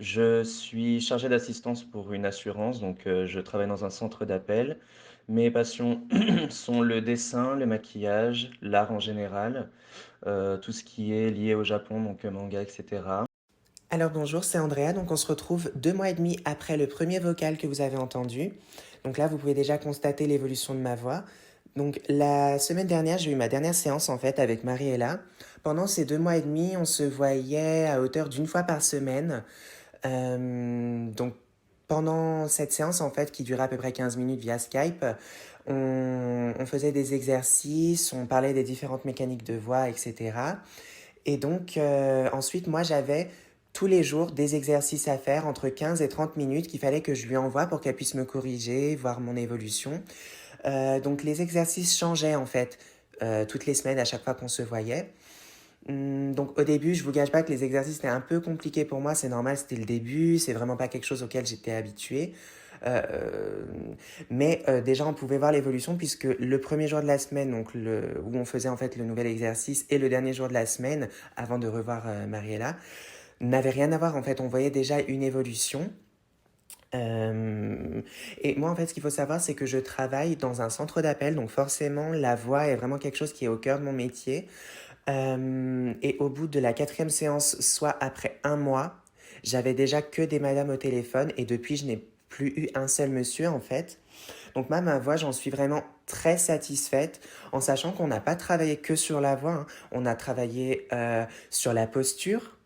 Je suis chargé d'assistance pour une assurance, donc je travaille dans un centre d'appel. Mes passions sont le dessin, le maquillage, l'art en général, tout ce qui est lié au Japon, donc manga, etc. Alors bonjour, c'est Andrea. Donc on se retrouve 2 mois et demi après le premier vocal que vous avez entendu. Donc là, vous pouvez déjà constater l'évolution de ma voix. Donc la semaine dernière, j'ai eu ma dernière séance en fait avec Mariella. Pendant ces 2 mois et demi, on se voyait à hauteur d'une fois par semaine. Donc pendant cette séance en fait qui durait à peu près 15 minutes via Skype, on faisait des exercices, on parlait des différentes mécaniques de voix, etc. Et donc, ensuite, moi, j'avais tous les jours des exercices à faire entre 15 et 30 minutes qu'il fallait que je lui envoie pour qu'elle puisse me corriger, voir mon évolution. Donc, les exercices changeaient en fait toutes les semaines à chaque fois qu'on se voyait. Donc, au début, je vous gâche pas que les exercices étaient un peu compliqués pour moi. C'est normal, c'était le début. C'est vraiment pas quelque chose auquel j'étais habituée. Euh, mais déjà, on pouvait voir l'évolution puisque le premier jour de la semaine, où on faisait en fait le nouvel exercice, et le dernier jour de la semaine, avant de revoir Mariella, n'avait rien à voir. En fait, on voyait déjà une évolution. Et moi, en fait, ce qu'il faut savoir, c'est que je travaille dans un centre d'appel, donc forcément, la voix est vraiment quelque chose qui est au cœur de mon métier. Et au bout de la quatrième séance, soit après un mois, j'avais déjà que des madames au téléphone et depuis, je n'ai plus eu un seul monsieur en fait. Donc moi, ma voix, j'en suis vraiment très satisfaite en sachant qu'on n'a pas travaillé que sur la voix, hein. On a travaillé sur la posture,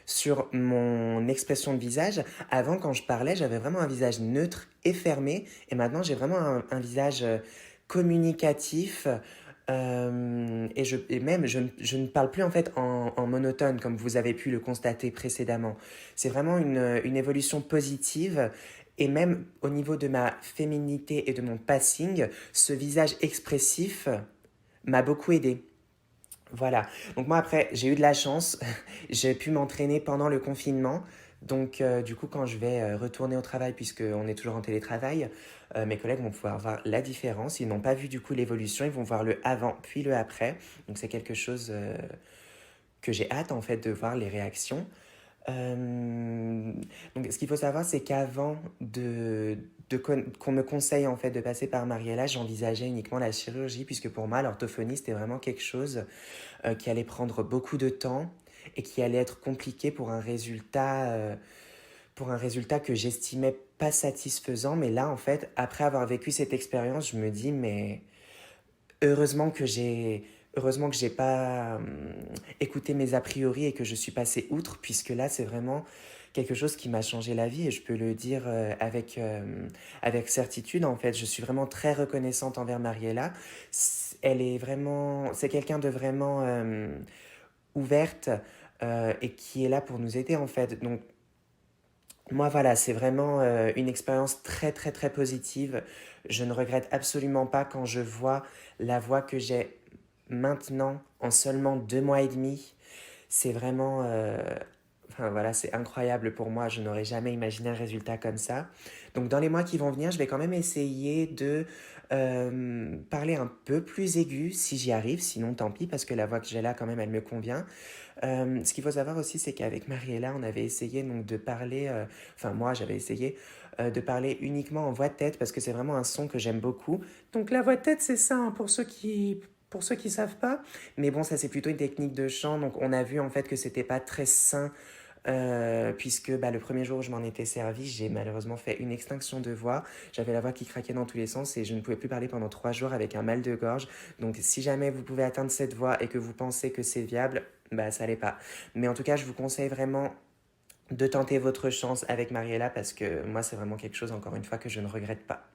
sur mon expression de visage. Avant, quand je parlais, j'avais vraiment un visage neutre et fermé. Et maintenant, j'ai vraiment un visage communicatif. Et même, je ne parle plus en fait en monotone, comme vous avez pu le constater précédemment. C'est vraiment une évolution positive. Et même au niveau de ma féminité et de mon passing, ce visage expressif m'a beaucoup aidé. Voilà. Donc moi après, j'ai eu de la chance. J'ai pu m'entraîner pendant le confinement. Donc du coup, quand je vais retourner au travail, puisqu'on est toujours en télétravail, mes collègues vont pouvoir voir la différence. Ils n'ont pas vu du coup l'évolution. Ils vont voir le avant puis le après. Donc c'est quelque chose que j'ai hâte en fait de voir les réactions. Euh, donc, ce qu'il faut savoir, c'est qu'avant qu'on me conseille en fait de passer par Mariella, j'envisageais uniquement la chirurgie, puisque pour moi, l'orthophonie, c'était vraiment quelque chose qui allait prendre beaucoup de temps et qui allait être compliqué pour un résultat que j'estimais pas satisfaisant. Mais là, en fait, après avoir vécu cette expérience, je me dis, mais heureusement que j'ai heureusement que j'ai pas écouté mes a priori et que je suis passé outre, puisque là, c'est vraiment quelque chose qui m'a changé la vie et je peux le dire avec certitude. En fait, je suis vraiment très reconnaissante envers Mariella. Elle est vraiment, c'est quelqu'un de vraiment ouverte et qui est là pour nous aider en fait. Donc moi voilà, c'est vraiment une expérience très très très positive. Je ne regrette absolument pas quand je vois la voix que j'ai maintenant en seulement 2 mois et demi. C'est vraiment, enfin voilà, c'est incroyable pour moi. Je n'aurais jamais imaginé un résultat comme ça. Donc dans les mois qui vont venir, je vais quand même essayer de parler un peu plus aigu si j'y arrive. Sinon, tant pis parce que la voix que j'ai là, quand même, elle me convient. Ce qu'il faut savoir aussi, c'est qu'avec Mariella, on avait essayé donc de parler, enfin moi j'avais essayé de parler uniquement en voix de tête parce que c'est vraiment un son que j'aime beaucoup. Donc la voix de tête, c'est ça hein, pour ceux qui savent pas. Mais bon, ça c'est plutôt une technique de chant, donc on a vu en fait que c'était pas très sain. Puisque bah, le premier jour où je m'en étais servi, j'ai malheureusement fait une extinction de voix. J'avais la voix qui craquait dans tous les sens et je ne pouvais plus parler pendant 3 jours avec un mal de gorge. Donc si jamais vous pouvez atteindre cette voix et que vous pensez que c'est viable, bah ça l'est pas. Mais en tout cas, je vous conseille vraiment de tenter votre chance avec Mariella parce que moi, c'est vraiment quelque chose, encore une fois, que je ne regrette pas.